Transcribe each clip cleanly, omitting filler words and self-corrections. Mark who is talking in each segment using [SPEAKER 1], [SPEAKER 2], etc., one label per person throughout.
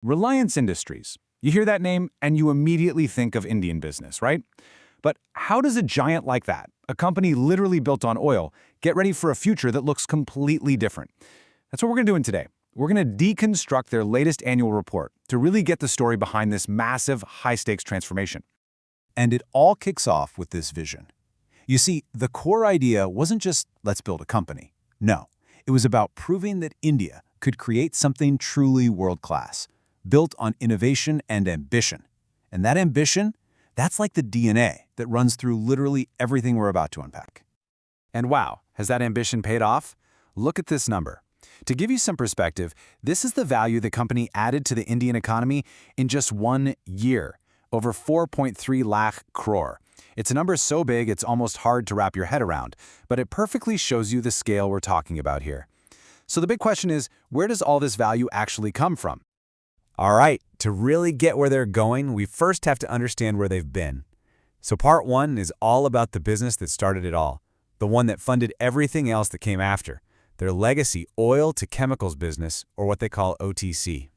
[SPEAKER 1] Reliance Industries. You hear that name and you immediately think of Indian business, right? But how does a giant like that, a company literally built on oil, get ready for a future that looks completely different? That's what we're going to do today. We're going to deconstruct their latest annual report to really get the story behind this massive, high-stakes transformation.
[SPEAKER 2] And it all kicks off with this vision. You see, the core idea wasn't just, let's build a company. No, it was about proving that India could create something truly world-class, built on innovation and ambition. And that ambition, that's like the DNA that runs through literally everything we're about to unpack.
[SPEAKER 1] And wow, has that ambition paid off? Look at this number. To give you some perspective, this is the value the company added to the Indian economy in just 1 year, over 4.3 lakh crore. It's a number so big it's almost hard to wrap your head around, but it perfectly shows you the scale we're talking about here. So the big question is, where does all this value actually come from?
[SPEAKER 2] All right, to really get where they're going, we first have to understand where they've been. So part one is all about the business that started it all, the one that funded everything else that came after, their legacy oil to chemicals business, or what they call OTC.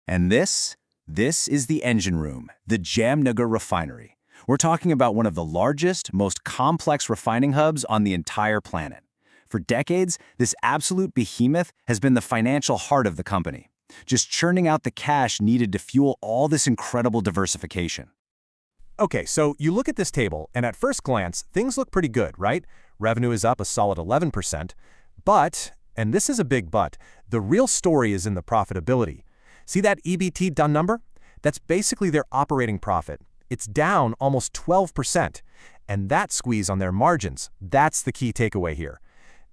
[SPEAKER 3] And this is the engine room, the Jamnagar refinery. We're talking about one of the largest, most complex refining hubs on the entire planet. For decades, this absolute behemoth has been the financial heart of the company, just churning out the cash needed to fuel all this incredible diversification.
[SPEAKER 4] Okay, so you look at this table, and at first glance, things look pretty good, right? Revenue is up a solid 11%. But, and this is a big but, the real story is in the profitability. See that EBT done number? That's basically their operating profit. It's down almost 12%. And that squeeze on their margins, that's the key takeaway here.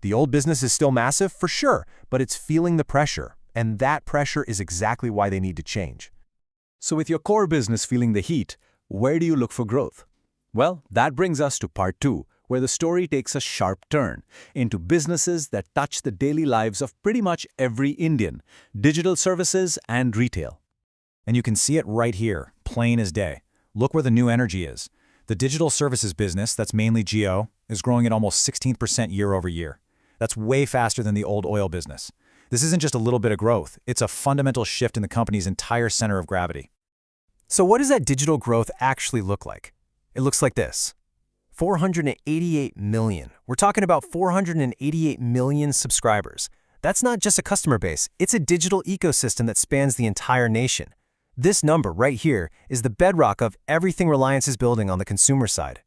[SPEAKER 4] The old business is still massive, for sure, but it's feeling the pressure. And that pressure is exactly why they need to change.
[SPEAKER 2] So with your core business feeling the heat, where do you look for growth? Well, that brings us to part two, where the story takes a sharp turn into businesses that touch the daily lives of pretty much every Indian, digital services and retail.
[SPEAKER 1] And you can see it right here, plain as day. Look where the new energy is. The digital services business, that's mainly Geo, is growing at almost 16% year over year. That's way faster than the old oil business. This isn't just a little bit of growth, it's a fundamental shift in the company's entire center of gravity.
[SPEAKER 4] So what does that digital growth actually look like? It looks like this. 488 million. We're talking about 488 million subscribers. That's not just a customer base, it's a digital ecosystem that spans the entire nation. This number right here is the bedrock of everything Reliance is building on the consumer side.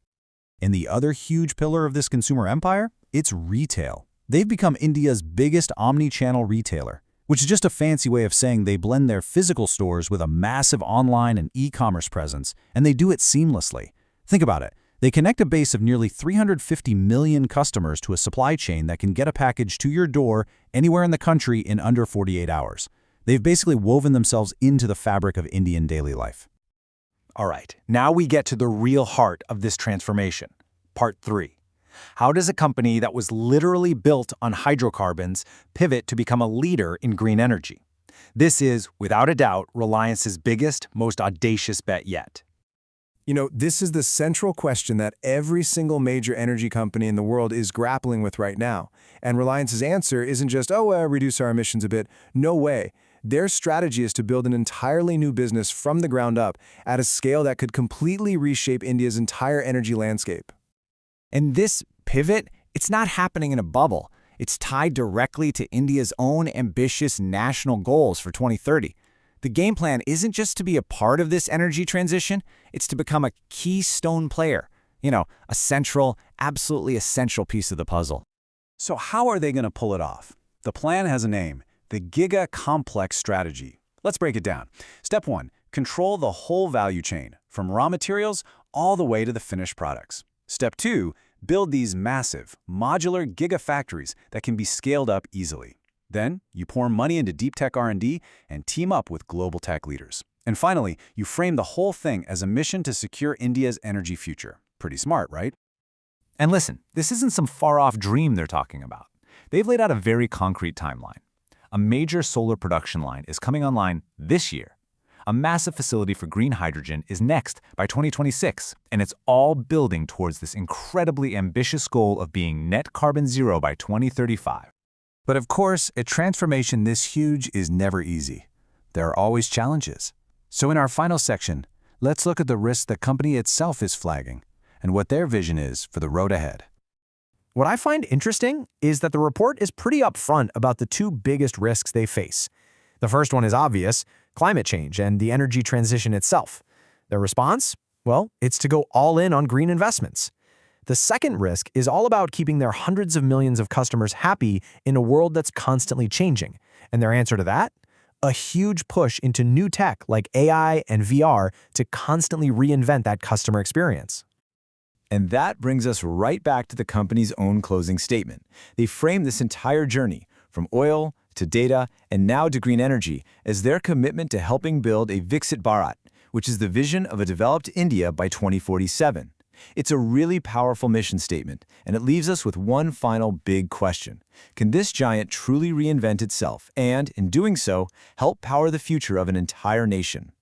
[SPEAKER 2] And the other huge pillar of this consumer empire? It's retail. They've become India's biggest omni-channel retailer, which is just a fancy way of saying they blend their physical stores with a massive online and e-commerce presence, and they do it seamlessly. Think about it. They connect a base of nearly 350 million customers to a supply chain that can get a package to your door anywhere in the country in under 48 hours. They've basically woven themselves into the fabric of Indian daily life.
[SPEAKER 1] All right, now we get to the real heart of this transformation. Part 3. How does a company that was literally built on hydrocarbons pivot to become a leader in green energy? This is, without a doubt, Reliance's biggest, most audacious bet yet.
[SPEAKER 5] You know, this is the central question that every single major energy company in the world is grappling with right now. And Reliance's answer isn't just, reduce our emissions a bit. No way. Their strategy is to build an entirely new business from the ground up at a scale that could completely reshape India's entire energy landscape.
[SPEAKER 6] And this pivot, it's not happening in a bubble. It's tied directly to India's own ambitious national goals for 2030. The game plan isn't just to be a part of this energy transition, it's to become a keystone player. A central, absolutely essential piece of the puzzle.
[SPEAKER 2] So how are they going to pull it off? The plan has a name, the Giga Complex Strategy. Let's break it down. Step 1, control the whole value chain, from raw materials all the way to the finished products. Step 2, build these massive, modular gigafactories that can be scaled up easily. Then, you pour money into deep tech R&D and team up with global tech leaders. And finally, you frame the whole thing as a mission to secure India's energy future. Pretty smart, right?
[SPEAKER 1] And listen, this isn't some far-off dream they're talking about. They've laid out a very concrete timeline. A major solar production line is coming online this year. A massive facility for green hydrogen is next by 2026, and it's all building towards this incredibly ambitious goal of being net carbon zero by 2035.
[SPEAKER 2] But of course, a transformation this huge is never easy.
[SPEAKER 1] there are always challenges. So in our final section, let's look at the risks the company itself is flagging and what their vision is for the road ahead.
[SPEAKER 7] What I find interesting is that the report is pretty upfront about the two biggest risks they face. The first one is obvious: climate change and the energy transition itself. Their response? Well, it's to go all in on green investments. The second risk is all about keeping their hundreds of millions of customers happy in a world that's constantly changing. And their answer to that? A huge push into new tech like AI and VR to constantly reinvent that customer experience.
[SPEAKER 3] And that brings us right back to the company's own closing statement. They frame this entire journey, from oil to data and now to green energy, as their commitment to helping build a Viksit Bharat, which is the vision of a developed India by 2047. It's a really powerful mission statement, and it leaves us with one final big question. Can this giant truly reinvent itself and, in doing so, help power the future of an entire nation?